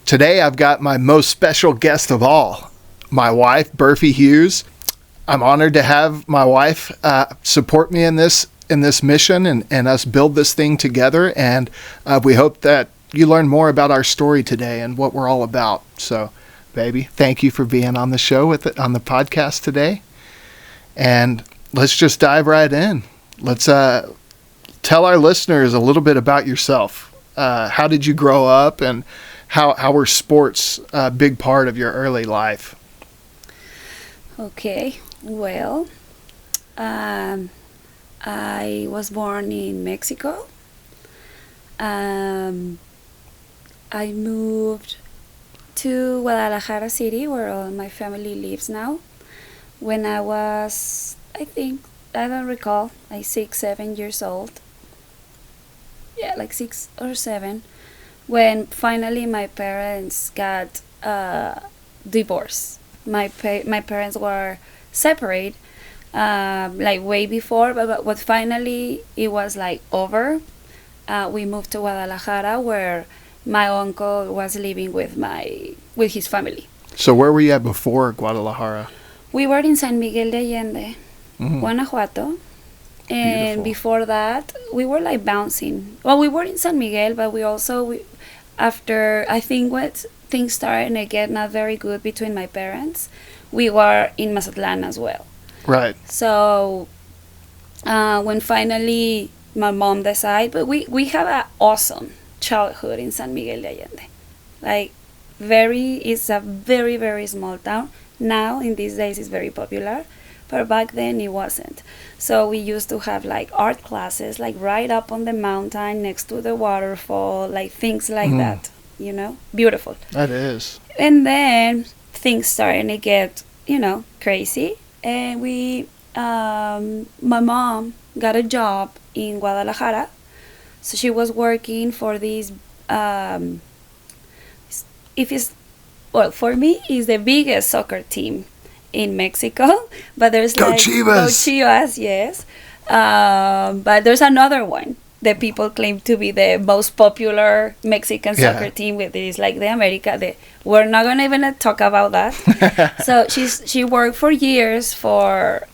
Today I've got my most special guest of all, my wife, Berphy Hughes. I'm honored to have my wife support me in this mission and us build this thing together. And we hope that you learn more about our story today and what we're all about. So, baby, thank you for being on the show on the podcast today. And let's just dive right in. Let's tell our listeners a little bit about yourself. How did you grow up, and how were sports a big part of your early life? Okay, well, I was born in Mexico. I moved to Guadalajara City, where all my family lives now, when I was, I don't recall, like 6-7 years old. Yeah, like 6 or 7, when finally my parents got divorced. My parents were separate, like way before, but finally it was like over. We moved to Guadalajara, where my uncle was living with his family. So where were you at before Guadalajara? We were in San Miguel de Allende, Guanajuato. And Beautiful. before that, we were like bouncing. Well, we were in San Miguel, but after I think what things started to get not very good between my parents, we were in Mazatlan as well. Right. So when finally my mom decided, but we have an awesome childhood in San Miguel de Allende. Like it's a very, very small town. Now, in these days, it's very popular. But back then it wasn't. So we used to have like art classes, like right up on the mountain next to the waterfall, like things like that, beautiful. That is. And then things started to get, crazy. And my mom got a job in Guadalajara. So she was working for this, for me, it's the biggest soccer team in Mexico, but there's Go like Chivas! Go Chivas, yes. But there's another one that people claim to be the most popular Mexican soccer team, with this like the America. We're not gonna even talk about that. So she worked for years for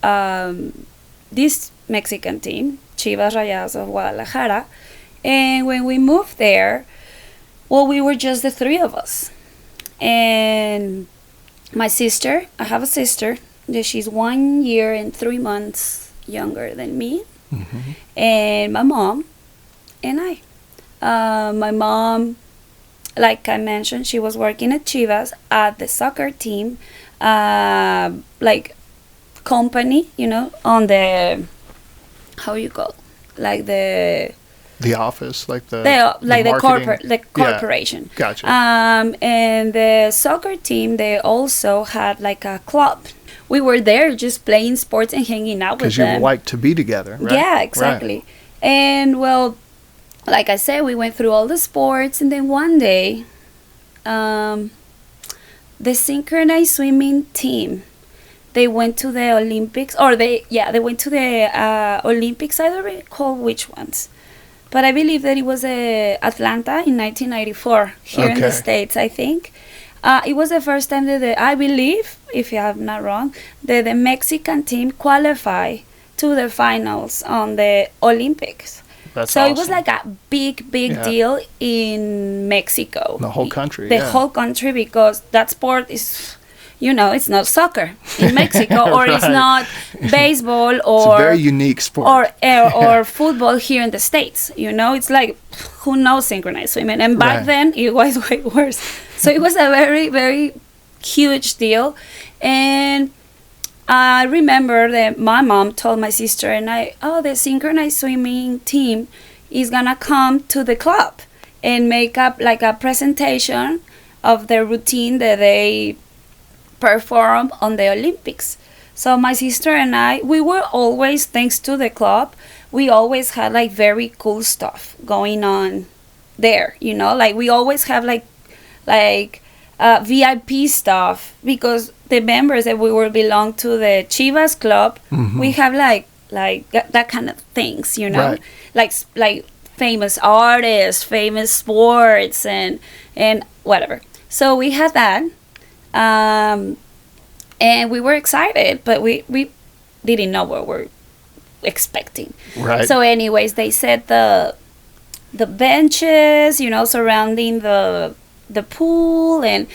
this Mexican team, Chivas Rayadas of Guadalajara, and when we moved there, well, we were just the three of us, and my sister, I have a sister, that she's 1 year and 3 months younger than me, and my mom and I. My mom, like I mentioned, she was working at Chivas at the soccer team, like company, on the, how you call it? Like the office, like the corporation. Yeah. Gotcha. And the soccer team, they also had like a club. We were there just playing sports and hanging out with them. Because you like to be together, right? Yeah, exactly. Right. And well, like I said, we went through all the sports, and then one day, the synchronized swimming team, they went to the Olympics, they went to the Olympics. I don't recall which ones. But I believe that it was Atlanta in 1994 here in the States, I think. It was the first time that I believe, if I'm not wrong, that the Mexican team qualified to the finals on the Olympics. That's awesome. It was like a big deal in Mexico. The whole country. The whole country, because that sport is, it's not soccer in Mexico, or right. It's not baseball, or it's a very unique sport, or football here in the States. It's like, who knows synchronized swimming? And back then it was way worse. So it was a very, very huge deal. And I remember that my mom told my sister and I, the synchronized swimming team is gonna come to the club and make up like a presentation of the routine that they perform on the Olympics. So my sister and I, we were always, thanks to the club, we always had like very cool stuff going on there, like we always have like VIP stuff, because the members that we will belong to the Chivas club, we have like that kind of things, right. like famous artists, famous sports, and whatever. So we had that, and we were excited, but we didn't know what we're expecting. Right. So anyways, they set the benches, surrounding the pool, and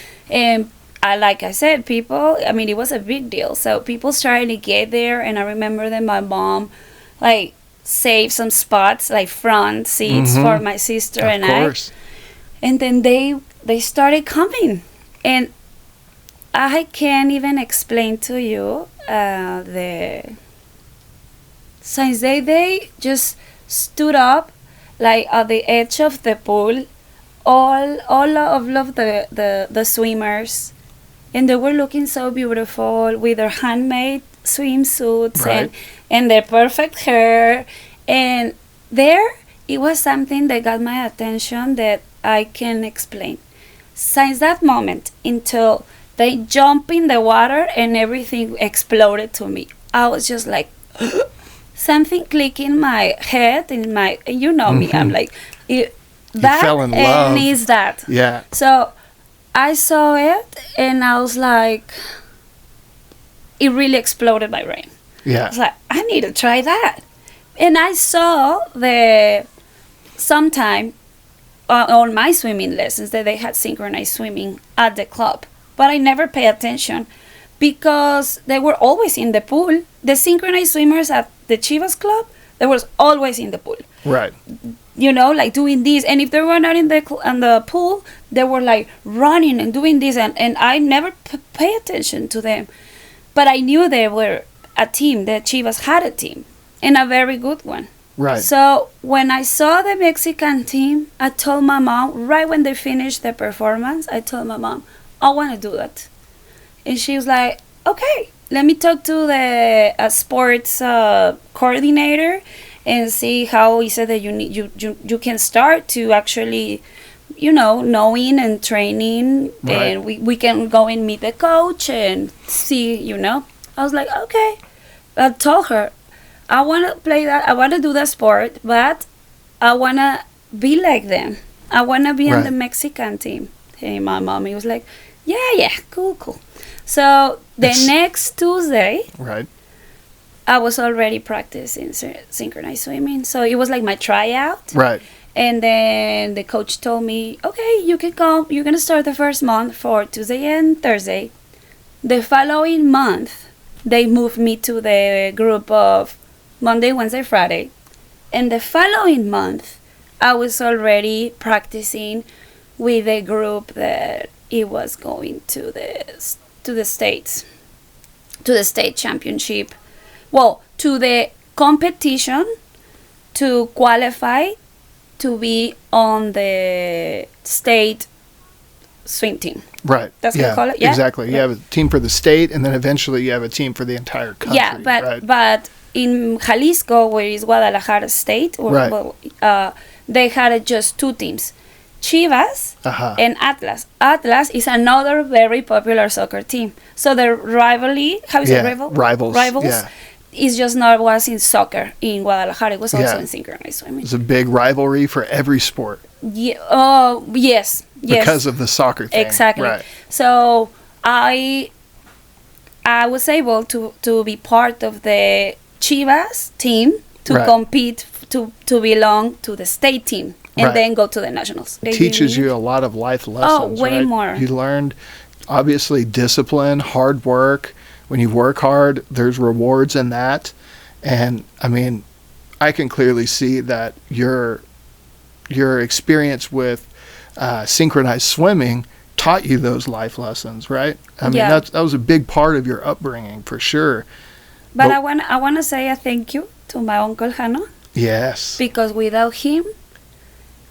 like I said, people, I mean, it was a big deal. So people started to get there, and I remember that my mom, like, saved some spots, like front seats for my sister and course. And then they started coming, and I can't even explain to you since they just stood up, like, at the edge of the pool, all of the swimmers, and they were looking so beautiful with their handmade swimsuits, Right. and their perfect hair, and there it was something that got my attention that I can explain. Since that moment until they jump in the water and everything exploded to me, I was just like something clicked in my head, in my, me, I'm like, that fell in and love. is that. Yeah. So I saw it and I was like, it really exploded my brain. Yeah. I was like, I need to try that. And I saw sometime on my swimming lessons that they had synchronized swimming at the club, but I never paid attention because they were always in the pool. The synchronized swimmers at the Chivas Club, they was always in the pool. Right. Like doing this, and if they were not in the pool, they were like running and doing this, and I never pay attention to them, but I knew they were a team. That Chivas had a team, and a very good one. Right. So when I saw the Mexican team, I told my mom, right when they finished the performance, I told my mom, I want to do that, and she was like, okay, let me talk to the sports coordinator and see how he said that you can start to actually, knowing and training, Right. and we can go and meet the coach and see, I was like, okay. I told her, I want to play that, I want to do that sport, but I want to be like them. I want to be on the Right. Mexican team. Hey, my mommy was like, yeah, cool. So the next Tuesday, Right. I was already practicing synchronized swimming. So it was like my tryout. Right. And then the coach told me, okay, you can come. You're going to start the first month for Tuesday and Thursday. The following month, they moved me to the group of Monday, Wednesday, Friday. And the following month, I was already practicing with a group that it was going to the States, to the state championship. Well, to the competition to qualify to be on the state swim team. Right. That's what you call it? Yeah? Exactly. You have a team for the state, and then eventually you have a team for the entire country. Yeah, but in Jalisco, where is Guadalajara State, Right. They had just two teams, Chivas Uh-huh. and Atlas. Atlas is another very popular soccer team. So the rivalry, how is it, Rivals. Yeah. is just not was in soccer in Guadalajara. It was also in synchronized swimming. It's a big rivalry for every sport. Yeah. Yes. Because of the soccer thing. Exactly. Right. So I was able to be part of the Chivas team to Right. compete to belong to the state team and Right. then go to the nationals. It teaches you a lot of life lessons. way right? more. You learned, obviously, discipline, hard work. When you work hard, there's rewards in that. And, I mean, I can clearly see that your experience with synchronized swimming taught you those life lessons, right? I mean, Yeah. that was a big part of your upbringing, for sure. But I want to say a thank you to my uncle Jano, Yes. because without him,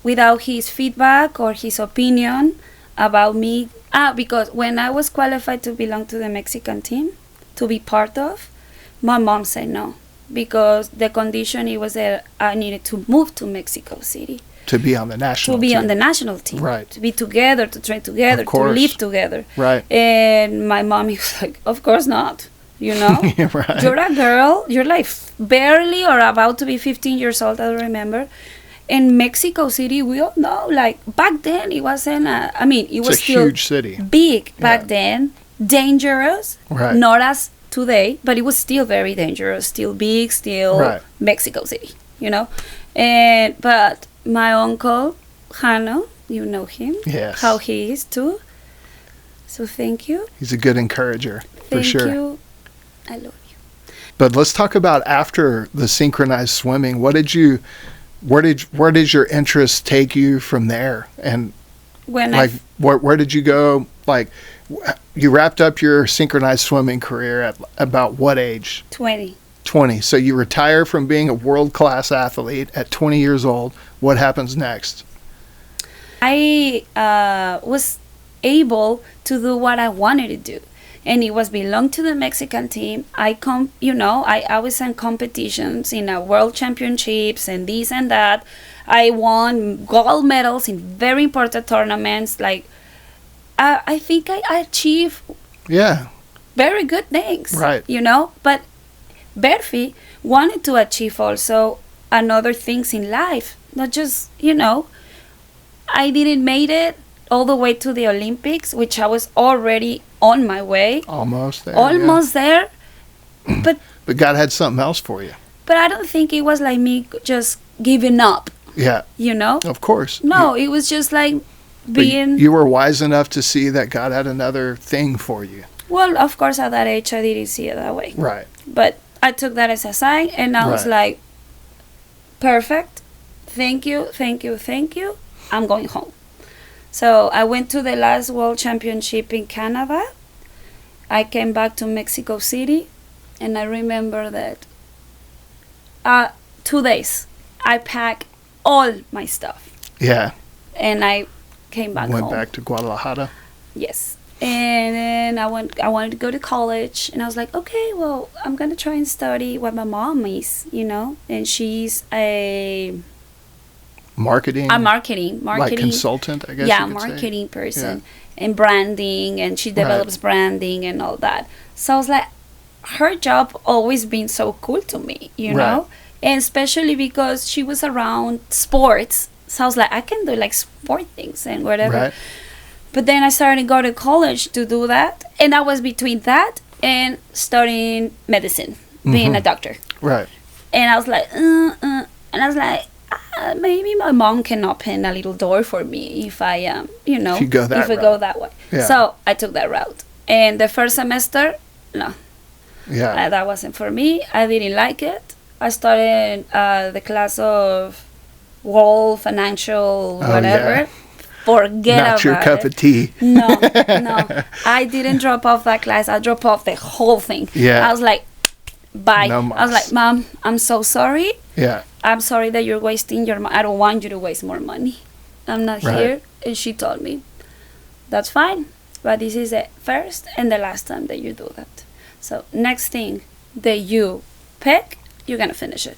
without his feedback or his opinion about me, because when I was qualified to belong to the Mexican team, to be part of, my mom said no, because the condition it was that I needed to move to Mexico City. To be on the national To be team. on the national team. Right. To be together, to train together, Of to course. live together. Right. And my mom was like, of course not. Right. You're a girl, you're like barely or about to be 15 years old, I don't remember. in Mexico City, we all know, like, back then it wasn't, I mean, it was It's a still huge city. big back Yeah. then, dangerous, Right. not as today, but it was still very dangerous, still big, still Right. Mexico City, you know? But my uncle, Jano, you know him, Yes. how he is too. So thank you. He's a good encourager, for Thank sure. you. I love you. But let's talk about after the synchronized swimming. Where did your interest take you from there? And When like, where did you go? Like, you wrapped up your synchronized swimming career at about what age? 20. 20. So you retire from being a world-class athlete at 20 years old. What happens next? I was able to do what I wanted to do, and it was belong to the Mexican team. I was in competitions in world championships and this and that. I won gold medals in very important tournaments. Like, I think I achieved Yeah. very good things, Right. But Berphy wanted to achieve also another things in life, not just, I didn't made it all the way to the Olympics, which I was already on my way, Almost there. almost there, but But God had something else for you. I don't think it was like me just giving up, Yeah. Of course. No, it was just like But being. you were wise enough to see that God had another thing for you. Well, of course, at that age, I didn't see it that way. Right. But I took that as a sign, and I was Right. like, perfect. Thank you, thank you, thank you. I'm going home. So I went to the last World Championship in Canada. I came back to Mexico City, and I remember that 2 days I packed all my stuff, Yeah. and I came back Went home. back to Guadalajara. Yes. And then I wanted to go to college, and I was like, okay, well, I'm going to try and study what my mom is, and she's a Marketing. marketing Like consultant, I guess. yeah, you could say. marketing person and branding, and she develops branding and all that. So I was like, her job always been so cool to me, Right. and especially because she was around sports. So I was like, I can do like sport things and whatever. Right. But then I started to go to college to do that, and I was between that and studying medicine, being a doctor. Right. And I was like, and I was like, maybe my mom can open a little door for me if I If you go that if I route. go that way. Yeah. So I took that route, and the first semester, no, Yeah. that wasn't for me. I didn't like it. I started the class of world financial whatever. yeah. Forget Not your about cup it. of tea. No. I didn't drop off that class. I dropped off the whole thing. Yeah. I was like, bye. No I was mas. like, Mom, I'm so sorry. Yeah. I'm sorry that you're wasting your money. I don't want you to waste more money. I'm not Right. here. And she told me, that's fine. But this is the first and the last time that you do that. So next thing that you pick, you're going to finish it.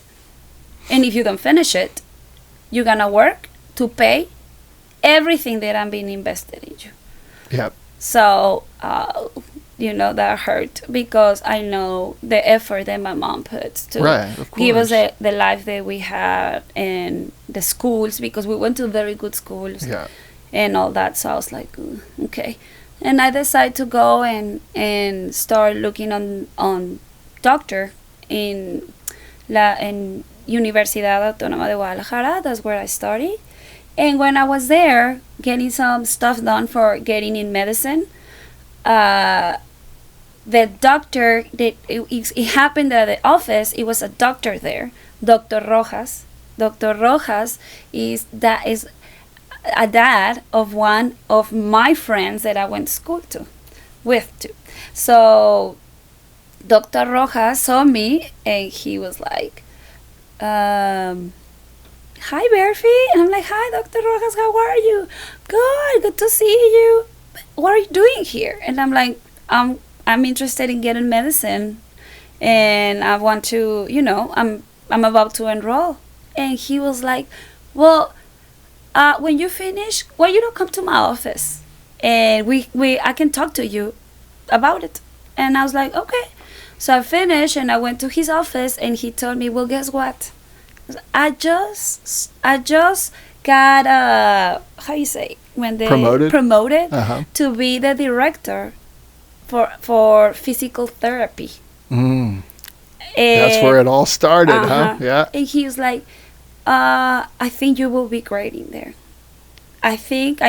And if you don't finish it, you're going to work to pay everything that I'm being invested in you. Yep. So, that hurt because I know the effort that my mom puts to Right, of give us course. the life that we had and the schools, because we went to very good schools Yeah. and all that. So I was like, "Ooh, okay." And I decided to go and start looking on doctor in Universidad Autónoma de Guadalajara. That's where I studied. And when I was there getting some stuff done for getting in medicine, the doctor, it happened that at the office, it was a doctor there, Dr. Rojas. Dr. Rojas is a dad of one of my friends that I went to school with. So Dr. Rojas saw me, and he was like, hi, Berphy. And I'm like, hi, Dr. Rojas, how are you? Good to see you. What are you doing here? And I'm like, I'm interested in getting medicine, and I want to, I'm about to enroll. And he was like, well, when you finish, why you don't come to my office, and I can talk to you about it. And I was like, okay. So I finished, and I went to his office, and he told me, well, guess what? I just got how you say when they promoted to be the director for physical therapy. That's where it all started, huh? Yeah. And he was like, I think you will be great in there. I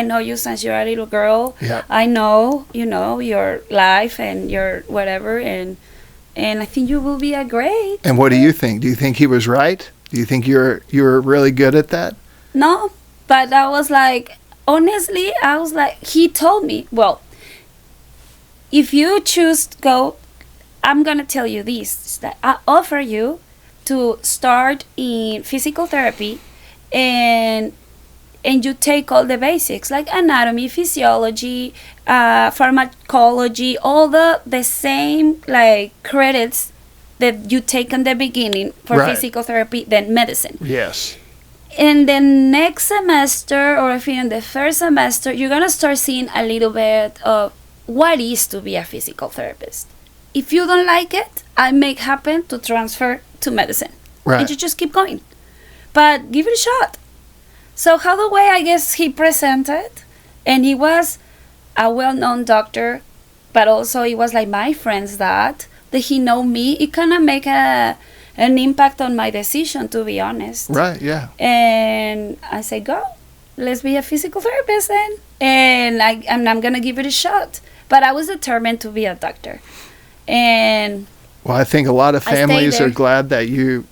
know you since you're a little girl. Yeah. I know, your life and your whatever, and I think you will be a great. And what do you think? Do you think he was right? Do you think you're really good at that? No, but I was like, honestly, I was like, he told me, well, if you choose to go, I'm gonna tell you this, that I offer you to start in physical therapy, and you take all the basics like anatomy, physiology, pharmacology, all the same like credits that you take in the beginning for physical therapy than medicine. Yes. In the next semester, or if in the first semester, you're gonna start seeing a little bit of what it is to be a physical therapist. If you don't like it, I make happen to transfer to medicine. Right. And you just keep going. But give it a shot. So how the way I guess he presented, and he was a well-known doctor, but also he was like my friend's dad, that he know me, it kind of make an impact on my decision, to be honest. Right, yeah. And I say, go, let's be a physical therapist then. And I'm going to give it a shot. But I was determined to be a doctor. And well, I think a lot of families are glad that you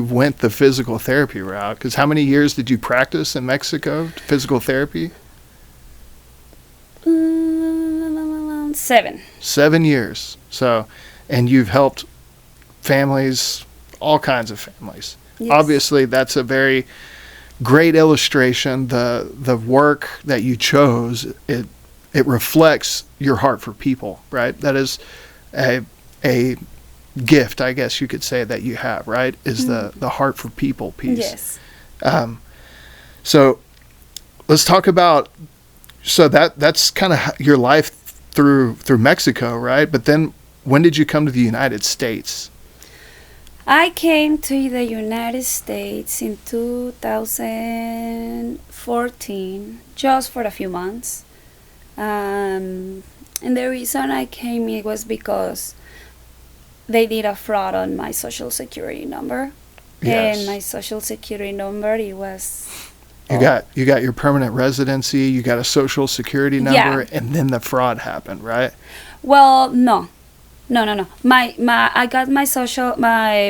went the physical therapy route, because how many years did you practice in Mexico, physical therapy? 7. 7 years. So, and you've helped families, all kinds of families. Yes. Obviously, that's a very great illustration. The work that you chose, it reflects your heart for people, right? That is a gift, I guess you could say, that you have, right? Is the heart for people piece. Yes. So let's talk about, so that's kind of your life through Mexico, right? But then when did you come to the United States? I came to the United States in 2014, just for a few months. And the reason I came, it was because they did a fraud on my social security number. Yes. And my social security number, it was... You got your permanent residency, you got a social security number, and then the fraud happened, right? Well, no. I got my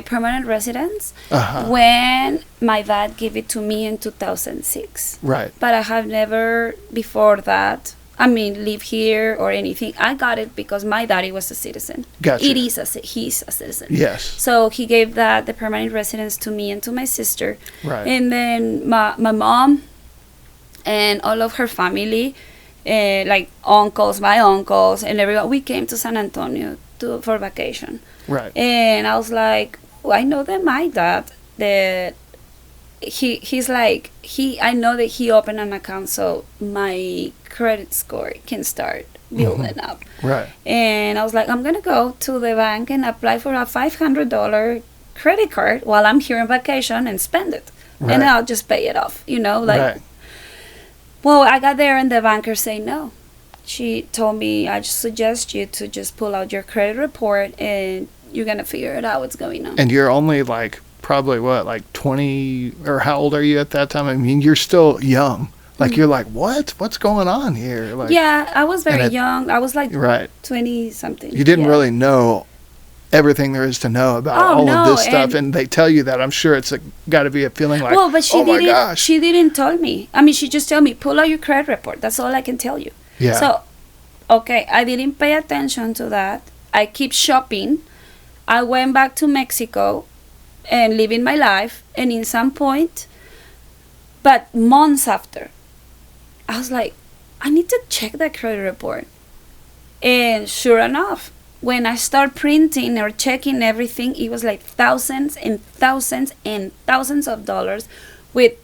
permanent residence when my dad gave it to me in 2006. Right. But I have never before that, live here or anything. I got it because my daddy was a citizen. Gotcha. He's a citizen. Yes. So he gave the permanent residence to me and to my sister. Right. And then my mom and all of her family, like my uncles and everyone, we came to San Antonio for vacation. Right. And I was like, I know that my dad, that he's like, I know that he opened an account so my credit score can start building up. Right. And I was like, I'm going to go to the bank and apply for a $500 credit card while I'm here on vacation and spend it. Right. And I'll just pay it off, Right. Well, I got there and the banker said no. She told me, I just suggest you to just pull out your credit report and you're going to figure it out what's going on. And you're only probably 20, or how old are you at that time? You're still young. You're like, what's going on here? Yeah, I was very young. I was 20 something. You didn't really know everything there is to know about all of this stuff, and they tell you that. I'm sure it's got to be a feeling like, well, but she my gosh. She didn't tell me. She just told me, pull out your credit report. That's all I can tell you. Yeah. So, okay, I didn't pay attention to that. I keep shopping. I went back to Mexico and living my life, and in some point, but months after, I was like, I need to check that credit report. And sure enough, when I start printing or checking everything, it was like thousands and thousands and thousands of dollars with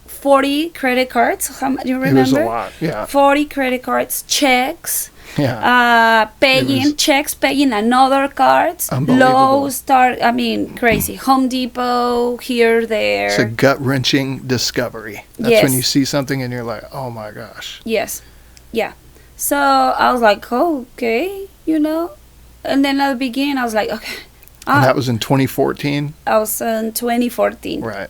40 credit cards. Do you remember? It was a lot, yeah. 40 credit cards, checks, Yeah. Paying checks, paying another cards, low start. I mean, crazy. Home Depot, here, there. It's a gut-wrenching discovery. That's when you see something and you're like, oh my gosh. Yes. Yeah. So I was like, okay, And then at the beginning, I was like, okay. And that was in 2014? I was in 2014. Right.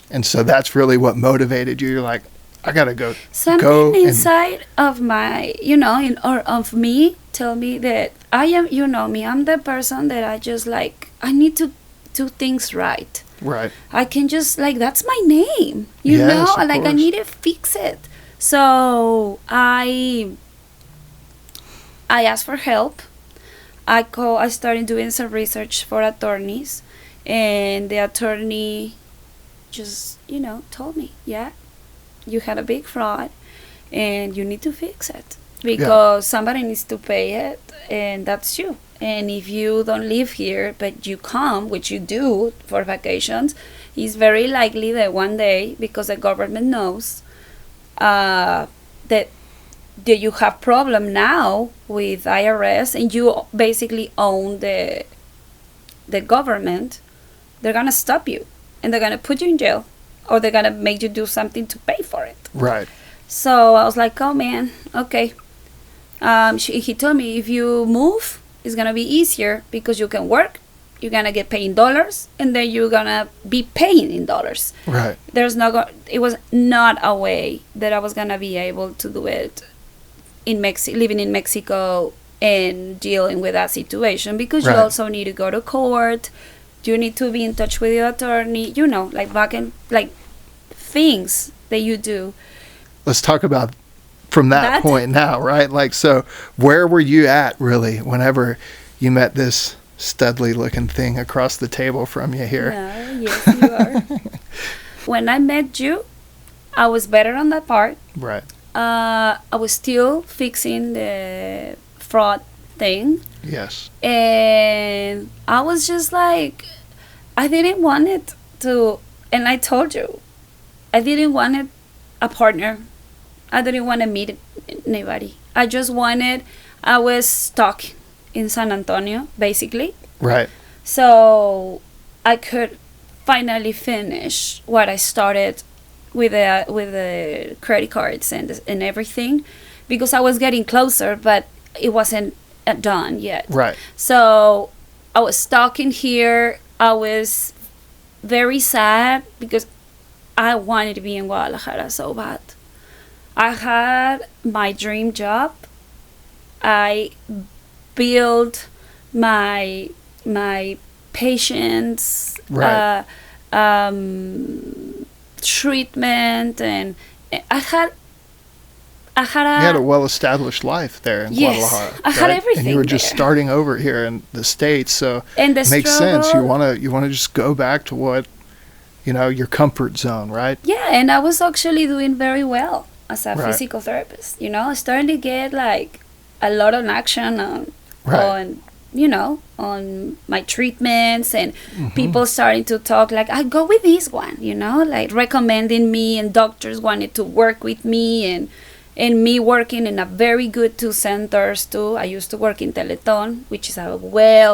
And so that's really what motivated you. You're like, I got to go. Something inside of my, or of me, tell me that I am, me, I'm the person that I just like, I need to do things right. Right. I can just, like, that's my name, you know? Like, I need to fix it. So I asked for help. I started doing some research for attorneys, and the attorney just, told me, you had a big fraud and you need to fix it because somebody needs to pay it, and that's you. And if you don't live here but you come, which you do for vacations, it's very likely that one day, because the government knows that you have problem now with IRS and you basically own the government, they're gonna stop you and they're gonna put you in jail, or they're gonna make you do something to pay for it. Right. So I was like, oh man, okay. He told me, if you move, it's gonna be easier because you can work, you're gonna get paid in dollars, and then you're gonna be paying in dollars. Right. It was not a way that I was gonna be able to do it living in Mexico and dealing with that situation, because you also need to go to court, you need to be in touch with your attorney, like back in, like, things that you do. Let's talk about from that point now, right? Like, so where were you at really whenever you met this studly looking thing across the table from you here? Yes, you are. When I met you, I was better on that part. Right. I was still fixing the fraud thing. Yes. And I was just like, I didn't want it to, and I told you, I didn't want a partner. I didn't want to meet anybody. I was stuck in San Antonio, basically. Right. So I could finally finish what I started with the credit cards and everything, because I was getting closer, but it wasn't done yet. Right. So I was stuck in here. I was very sad because I wanted to be in Guadalajara so bad. I had my dream job. I built my patients. Right. Treatment, and I had you had a well-established life there in Guadalajara. I had everything, and you were just starting over here in the States, so and it makes sense. You want to just go back to what, your comfort zone, right? Yeah, and I was actually doing very well as a physical therapist. Starting to get like a lot of action on on my treatments, and people starting to talk like, I go with this one, like recommending me, and doctors wanted to work with me, and me working in a very good 2 centers too. I used to work in Teletón, which is a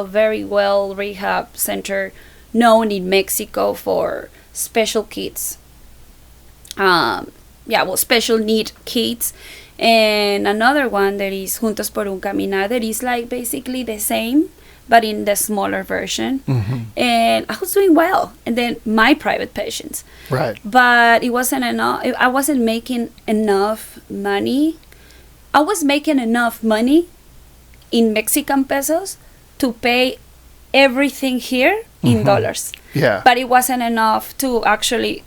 very well rehab center known in Mexico for special kids. Special need kids. And another one that is Juntos por un Caminar, that is like basically the same, but in the smaller version. And I was doing well. And then my private patients. Right. But it wasn't enough. I wasn't making enough money. I was making enough money in Mexican pesos to pay everything here in dollars. Yeah. But it wasn't enough to actually,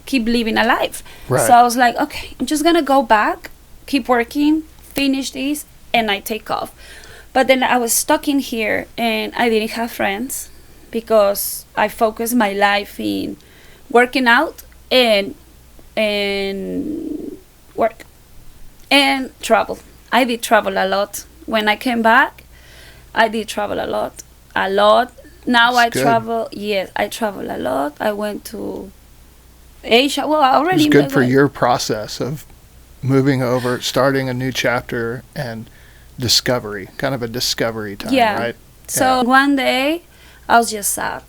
keep living a life. Right. So I was like, okay, I'm just going to go back, keep working, finish this, and I take off. But then I was stuck in here, and I didn't have friends because I focused my life in working out and work and travel. I did travel a lot. When I came back, I did travel a lot. Now That's I travel. Yes, I travel a lot. I went to Asia. Well, I already. It was good for your process of moving over, starting a new chapter, and discovery, kind of a discovery time, Yeah. right? So one day, I was just sad.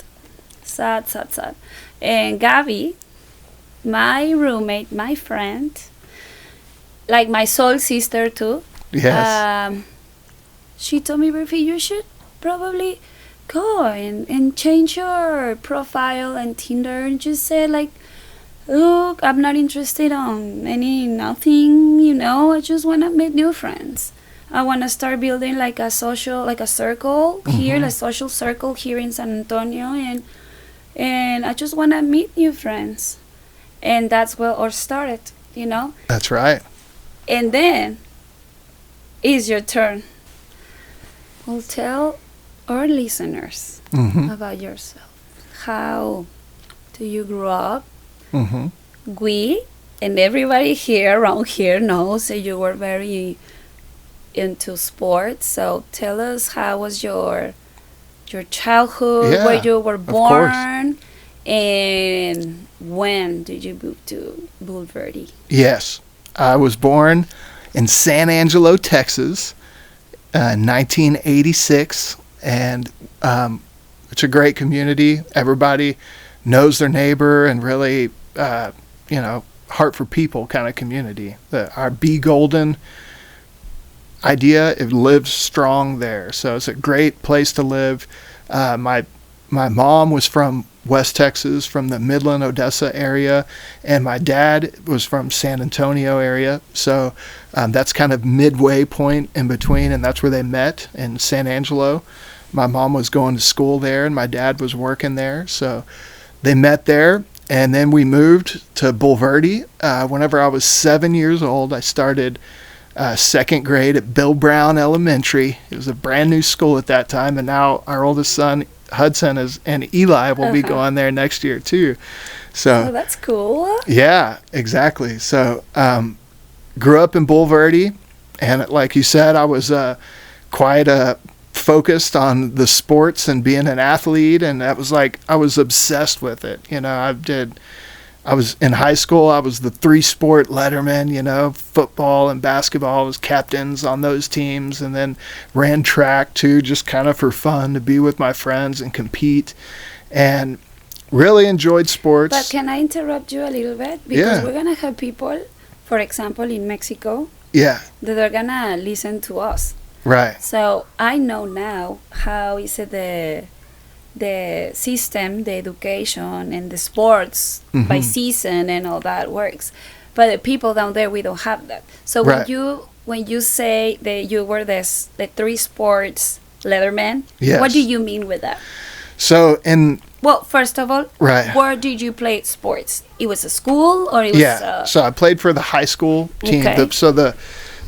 Sad, sad, sad. And Gabby, my roommate, my friend, like my soul sister too, Yes. she told me, Berphy, you should probably go and change your profile and Tinder and just say like, look, I'm not interested on nothing, I just want to make new friends. I want to start building like a circle here, a social circle here in San Antonio, and I just want to meet new friends. And that's where it started. That's right. And then it's your turn. Well, tell our listeners Mm-hmm. about yourself. How do you grow up? Mm-hmm. We and everybody around here knows that you were very into sports. So tell us, how was your childhood, Yeah, where you were of course. born, and when did you move to Bulverde? Yes. I was born in San Angelo, Texas, 1986, and it's a great community. Everybody knows their neighbor, and really, heart for people kind of community. Our Be Golden idea, it lives strong there. So it's a great place to live. My mom was from West Texas, from the Midland, Odessa area, and my dad was from San Antonio area. So that's kind of midway point in between, and that's where they met, in San Angelo. My mom was going to school there, and my dad was working there. So they met there, and then we moved to Bulverde. Whenever I was 7 years old, I started second grade at Bill Brown Elementary. It was a brand new school at that time, and now our oldest son, Hudson, and Eli will be going there next year too. So that's cool. Yeah, exactly. So grew up in Bulverde, and like you said, I was quite focused on the sports and being an athlete, and that was like, I was obsessed with it. I was in high school, I was the 3-sport letterman, football and basketball. I was captains on those teams, and then ran track too, just kind of for fun, to be with my friends and compete, and really enjoyed sports. But can I interrupt you a little bit? Because we're going to have people, for example, in Mexico, that are going to listen to us. Right. So I know now how is it the system, the education, and the sports by season and all that works. But the people down there, we don't have that. So when you say that you were the 3 sports letterman, what do you mean with that? So well, first of all, where did you play sports? It was a school, or it was so I played for the high school team. Okay.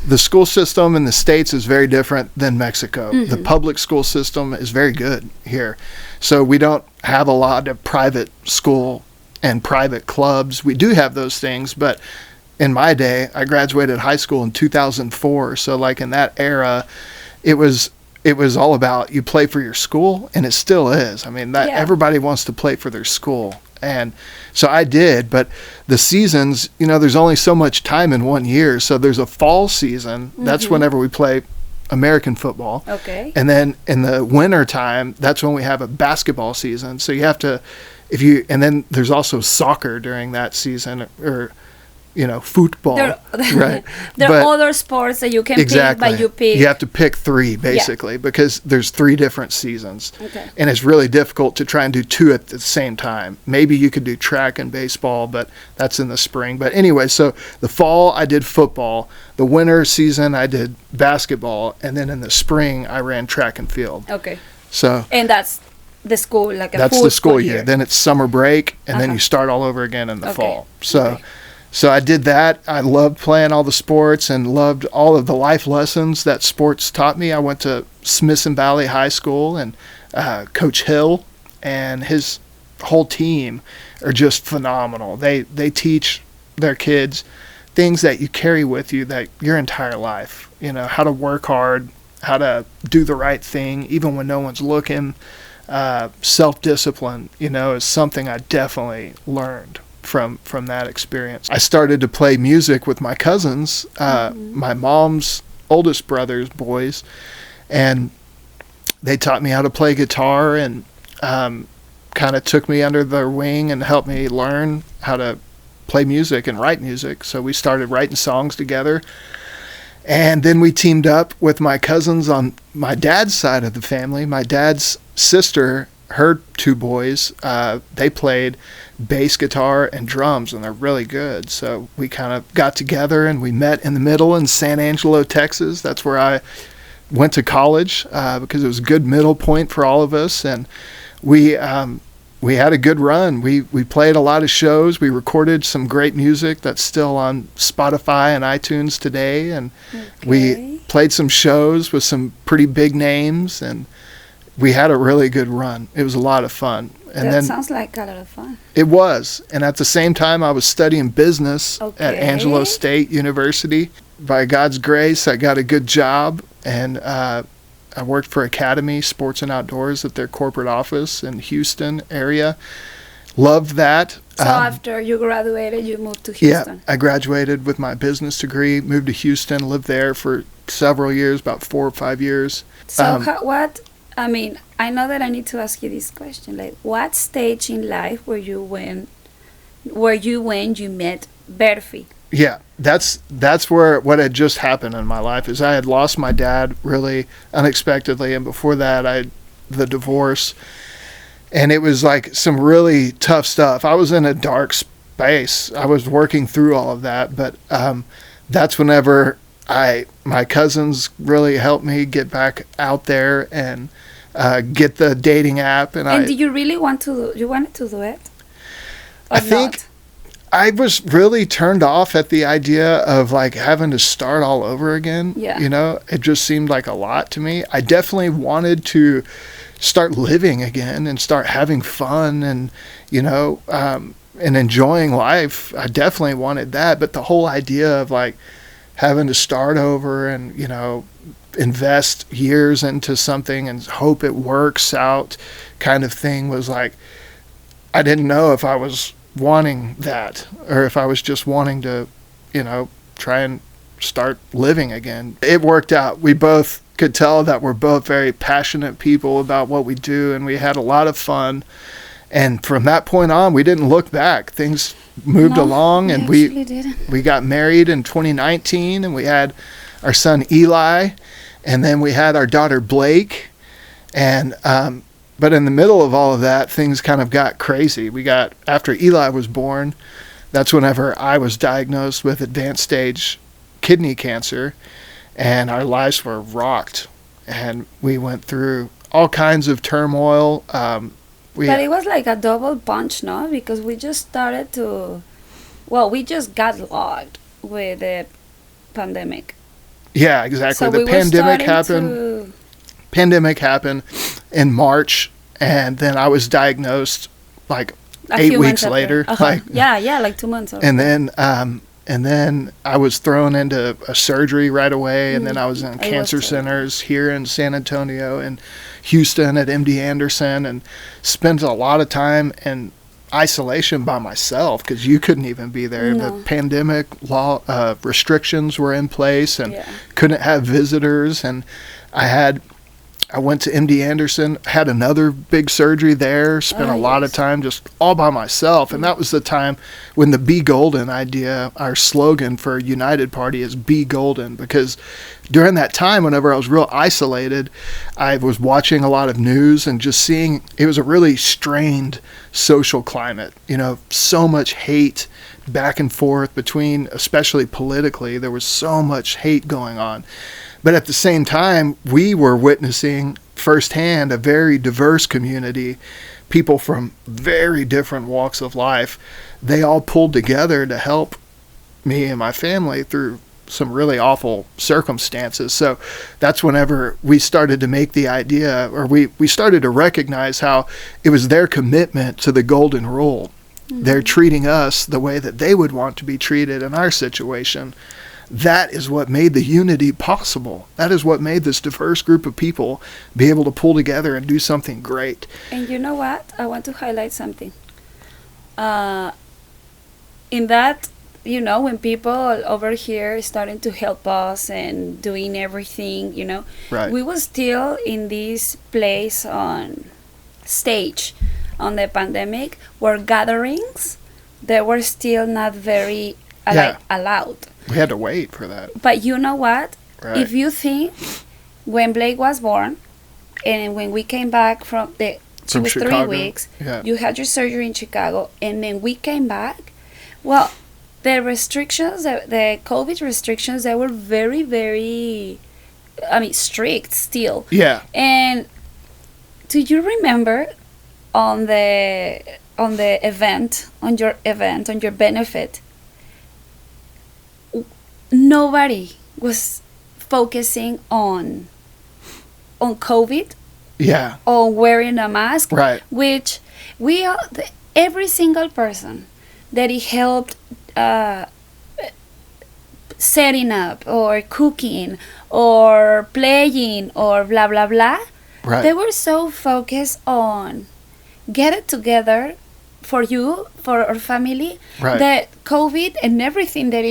The school system in the States is very different than Mexico. The public school system is very good here. So we don't have a lot of private school and private clubs. We do have those things, but in my day, I graduated high school in 2004. So like in that era, it was all about, you play for your school, and it still is. I mean, everybody wants to play for their school. And so I did, but the seasons, there's only so much time in 1 year. So there's a fall season. That's whenever we play American football. Okay. And then in the winter time, that's when we have a basketball season. So you have to, and then there's also soccer during that season, or football. Right. There are other sports that you can pick, but you pick. You have to pick 3 basically, because there's 3 different seasons. Okay. And it's really difficult to try and do 2 at the same time. Maybe you could do track and baseball, but that's in the spring. But anyway, so the fall I did football, the winter season I did basketball, and then in the spring I ran track and field. Okay. So. And that's the school, like a that's full the school year. Then it's summer break, and then you start all over again in the fall. So. Okay. So I did that. I loved playing all the sports and loved all of the life lessons that sports taught me. I went to Smithson Valley High School, and Coach Hill and his whole team are just phenomenal. They teach their kids things that you carry with you that your entire life. How to work hard, how to do the right thing, even when no one's looking. Self-discipline, is something I definitely learned from that experience. I started to play music with my cousins. My mom's oldest brother's boys, and they taught me how to play guitar, and kind of took me under their wing and helped me learn how to play music and write music. So we started writing songs together. And then we teamed up with my cousins on my dad's side of the family. My dad's sister, her two boys, they played bass guitar and drums, and they're really good. So we kind of got together and we met in the middle in San Angelo, Texas. That's where I went to college, because it was a good middle point for all of us. And we had a good run. We played a lot of shows. We recorded some great music that's still on Spotify and iTunes today. And we played some shows with some pretty big names, and we had a really good run. It was a lot of fun. And that sounds like a lot of fun. It was. And at the same time, I was studying business at Angelo State University. By God's grace, I got a good job, and I worked for Academy Sports and Outdoors at their corporate office in Houston area. Loved that. So after you graduated, you moved to Houston? Yeah, I graduated with my business degree, moved to Houston, lived there for several years, about 4 or 5 years. So I know that I need to ask you this question. Like, what stage in life were you when you met Berphy? Yeah, that's where what had just happened in my life is I had lost my dad really unexpectedly, and before that the divorce, and it was like some really tough stuff. I was in a dark space. I was working through all of that, but that's whenever my cousins really helped me get back out there and get the dating app. And did you really wanted to do it? Or I think not? I was really turned off at the idea of like having to start all over again. Yeah. You know, it just seemed like a lot to me. I definitely wanted to start living again and start having fun and, and enjoying life. I definitely wanted that. But the whole idea of like having to start over and, invest years into something and hope it works out kind of thing was like, I didn't know if I was wanting that or if I was just wanting to, try and start living again. It worked out. We both could tell that we're both very passionate people about what we do, and we had a lot of fun. And from that point on, we didn't look back. Things moved along, and we got married in 2019, and we had our son Eli, and then we had our daughter Blake. And but in the middle of all of that, things kind of got crazy. After Eli was born, that's whenever I was diagnosed with advanced stage kidney cancer, and our lives were rocked, and we went through all kinds of turmoil. But it was like a double punch, no? Because we just got locked with the pandemic. Yeah, exactly. So the pandemic happened in March, and then I was diagnosed like 8 weeks later. Uh-huh. Like 2 months. And then I was thrown into a surgery right away, and then I was in cancer centers here in San Antonio and Houston at MD Anderson, and spent a lot of time in isolation by myself because you couldn't even be there. No. The pandemic law restrictions were in place, and couldn't have visitors. And I went to MD Anderson, had another big surgery there, spent a lot of time just all by myself. And that was the time when the Be Golden idea, our slogan for United Party is Be Golden, because during that time, whenever I was real isolated, I was watching a lot of news and just seeing it was a really strained social climate, so much hate back and forth between, especially politically, there was so much hate going on. But at the same time, we were witnessing firsthand a very diverse community, people from very different walks of life. They all pulled together to help me and my family through some really awful circumstances. So that's whenever we started to make the idea, or we started to recognize how it was their commitment to the golden rule. Mm-hmm. They're treating us the way that they would want to be treated in our situation. That is what made the unity possible. That is what made this diverse group of people be able to pull together and do something great. And you know what? I want to highlight something. In that when people over here starting to help us and doing everything, Right. we were still in this place on stage on the pandemic where gatherings, they were still not very allowed. We had to wait for that. But you know what? Right. If you think when Blake was born and when we came back from she was Chicago. 3 weeks, Yeah. you had your surgery in Chicago, and then we came back, well, the restrictions, the COVID restrictions, they were very, very, strict still. Yeah. And do you remember on the event, on your benefit, nobody was focusing on COVID, Yeah. on wearing a mask, Right. which we all, every single person that he helped setting up or cooking or playing or blah blah blah, Right. they were so focused on get it together for you, for our family, Right. that COVID and everything that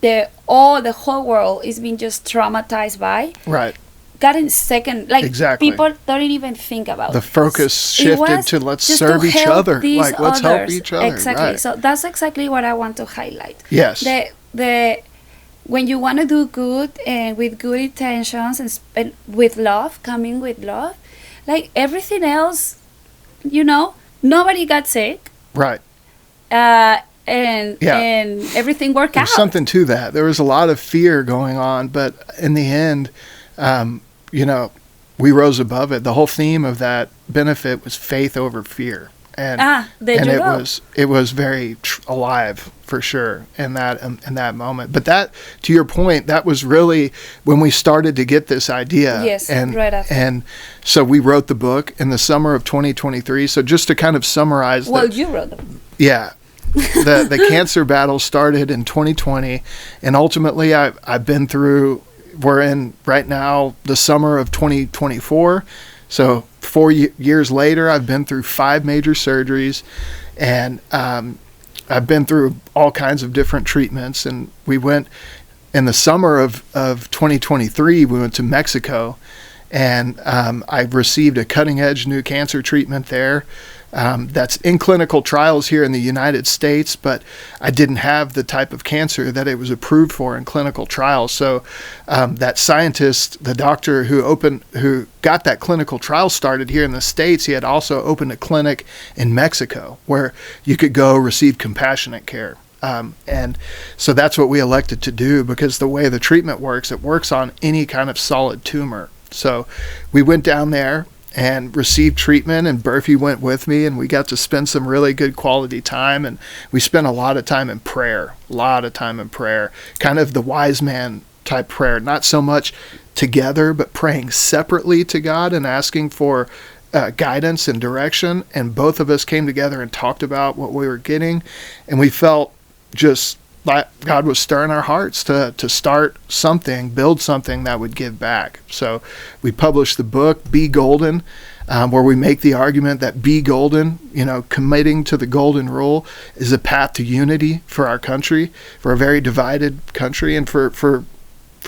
the whole world is being just traumatized by, Right. got in second, like Exactly. people don't even think about The focus It shifted was to let's just serve to each help other. these Like let's help others. each other. Exactly. Right. So that's exactly what I want to highlight. Yes. The when you want to do good and with good intentions and with love, coming with love, like everything else, nobody got sick. Right. And Yeah. and everything worked out. There's something to that. There was a lot of fear going on, but in the end, we rose above it. The whole theme of that benefit was faith over fear, and it was very alive for sure in that moment. But that, to your point, that was really when we started to get this idea. Yes, and right after. and so we wrote the book in the summer of 2023. So just to kind of summarize, You wrote them. yeah. The cancer battle started in 2020, and ultimately I've been through, we're in right now the summer of 2024, so 4 years later I've been through 5 major surgeries, and I've been through all kinds of different treatments. And we went in the summer of 2023, we went to Mexico, and I received a cutting edge new cancer treatment there. That's in clinical trials here in the United States, but I didn't have the type of cancer that it was approved for in clinical trials. So that scientist, the doctor who got that clinical trial started here in the States, he had also opened a clinic in Mexico where you could go receive compassionate care. And so that's what we elected to do, because the way the treatment works, it works on any kind of solid tumor. So we went down there and received treatment, and Berphy went with me, and we got to spend some really good quality time. And we spent a lot of time in prayer, kind of the wise man type prayer, not so much together, but praying separately to God and asking for guidance and direction. And both of us came together and talked about what we were getting, and we felt just like God was stirring our hearts to start something, build something that would give back. So we published the book, Be Golden, where we make the argument that Be Golden, committing to the golden rule, is a path to unity for our country, for a very divided country, and for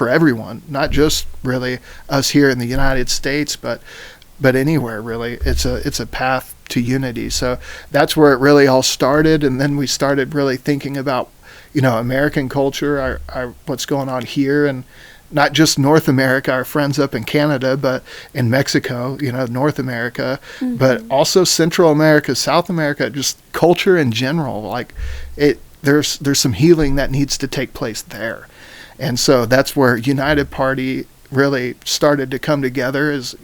everyone, not just really us here in the United States, but anywhere really. It's a path to unity. So that's where it really all started. And then we started really thinking about American culture, our what's going on here, and not just North America, our friends up in Canada, but in Mexico, North America, mm-hmm. but also Central America, South America, just culture in general. Like there's some healing that needs to take place there. And so that's where United Party really started to come together, as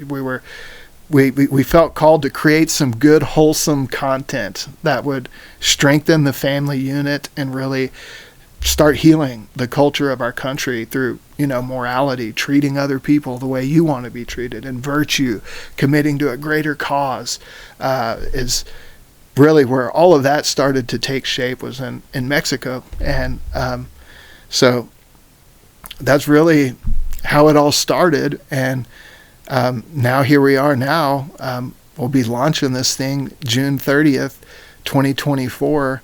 we felt called to create some good, wholesome content that would strengthen the family unit and really start healing the culture of our country through, morality, treating other people the way you want to be treated, and virtue, committing to a greater cause, is really where all of that started to take shape, was in Mexico. And so that's really how it all started. And now here we are now. We'll be launching this thing June 30th, 2024.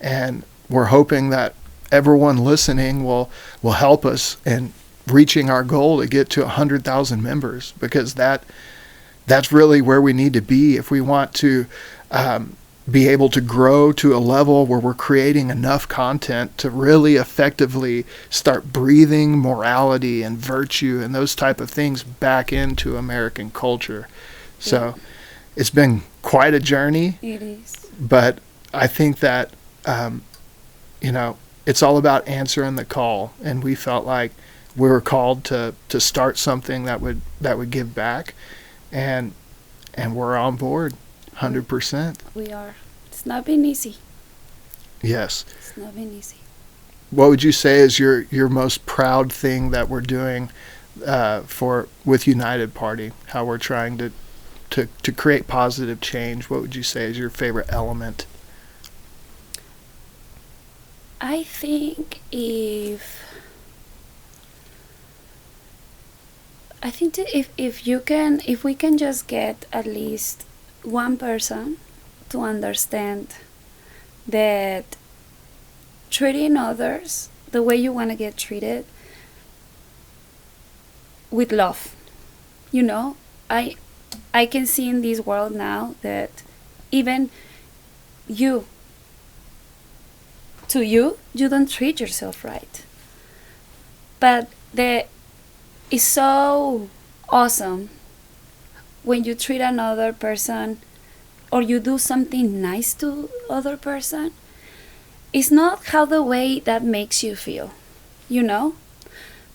And we're hoping that everyone listening will help us in reaching our goal to get to 100,000 members, because that's really where we need to be if we want to be able to grow to a level where we're creating enough content to really effectively start breathing morality and virtue and those type of things back into American culture. So it's been quite a journey. It is. But I think that, it's all about answering the call. And we felt like we were called to start something that would give back. And we're on board 100%. We are. It's not been easy. Yes. It's not been easy. What would you say is your most proud thing that we're doing with United Party? How we're trying to create positive change? What would you say is your favorite element? I think if we can just get at least one person to understand that treating others the way you want to get treated, with love. I can see in this world now that even you don't treat yourself right. But it's so awesome when you treat another person or you do something nice to other person. It's not how the way that makes you feel,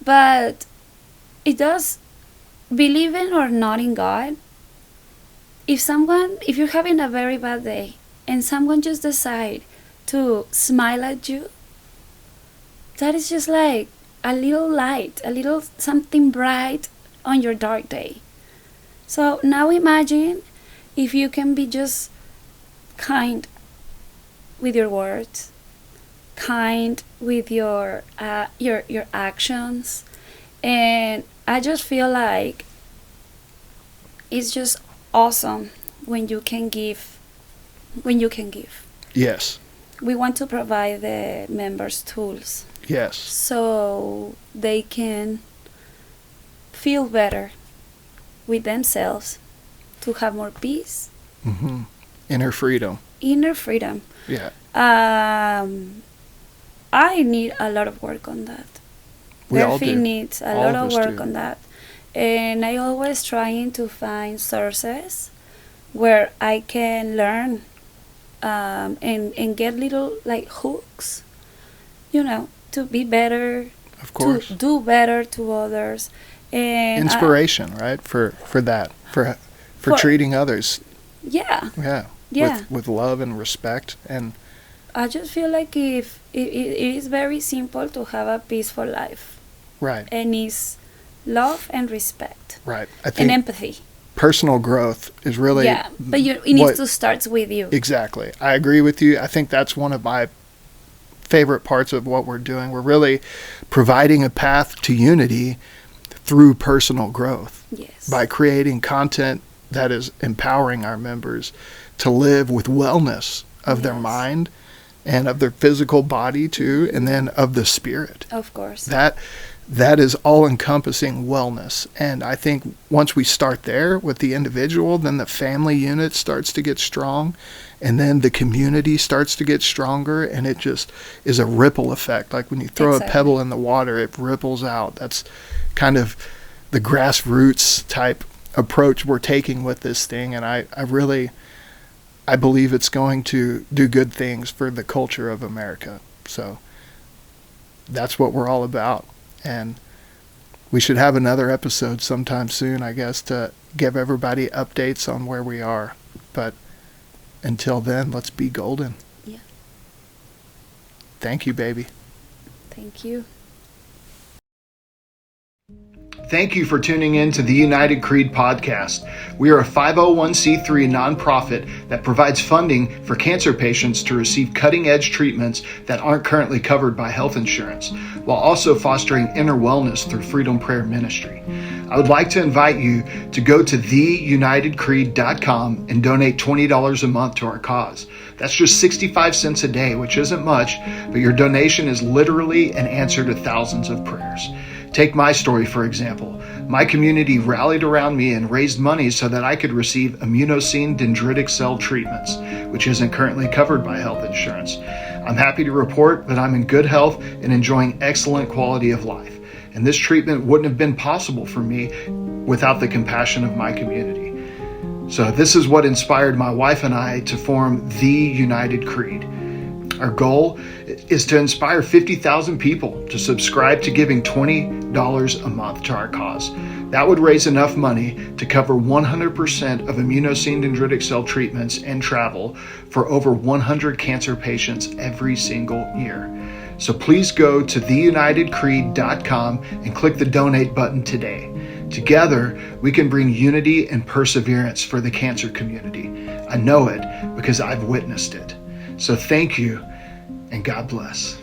but it does. Believing or not in God, if you're having a very bad day and someone just decide to smile at you, that is just like a little light, a little something bright on your dark day. So now imagine if you can be just kind with your words, kind with your actions, and I just feel like it's just awesome when you can give. Yes. We want to provide the members tools. Yes. So they can feel better with themselves, to have more peace. Mm-hmm. Inner freedom. Yeah. I need a lot of work on that. Berphy needs a lot of work on that. And I always trying to find sources where I can learn and get little like hooks, to be better, of course, to do better to others, and inspiration, right? For that, for treating others. Yeah. With love and respect. And I just feel like if it is very simple to have a peaceful life. Right. And it's love and respect. Right. I think and empathy. Personal growth is really... Yeah, but it needs to start with you. Exactly. I agree with you. I think that's one of my favorite parts of what we're doing. We're really providing a path to unity through personal growth. Yes. By creating content that is empowering our members to live with wellness of their mind and of their physical body too, and then of the spirit. Of course. That is all-encompassing wellness. And I think once we start there with the individual, then the family unit starts to get strong, and then the community starts to get stronger, and it just is a ripple effect. Like when you throw a pebble in the water, it ripples out. That's kind of the grassroots type approach we're taking with this thing, and I believe it's going to do good things for the culture of America. So that's what we're all about. And we should have another episode sometime soon, I guess, to give everybody updates on where we are. But until then, let's be golden. Yeah. Thank you, baby. Thank you. Thank you for tuning in to the United Creed podcast. We are a 501c3 nonprofit that provides funding for cancer patients to receive cutting-edge treatments that aren't currently covered by health insurance, while also fostering inner wellness through Freedom Prayer Ministry. I would like to invite you to go to theunitedcreed.com and donate $20 a month to our cause. That's just 65 cents a day, which isn't much, but your donation is literally an answer to thousands of prayers. Take my story, for example. My community rallied around me and raised money so that I could receive immunosine dendritic cell treatments, which isn't currently covered by health insurance. I'm happy to report that I'm in good health and enjoying excellent quality of life. And this treatment wouldn't have been possible for me without the compassion of my community. So this is what inspired my wife and I to form The United Creed. Our goal is to inspire 50,000 people to subscribe to giving $20 a month to our cause. That would raise enough money to cover 100% of immunosine dendritic cell treatments and travel for over 100 cancer patients every single year. So please go to theunitedcreed.com and click the donate button today. Together, we can bring unity and perseverance for the cancer community. I know it because I've witnessed it. So thank you, and God bless.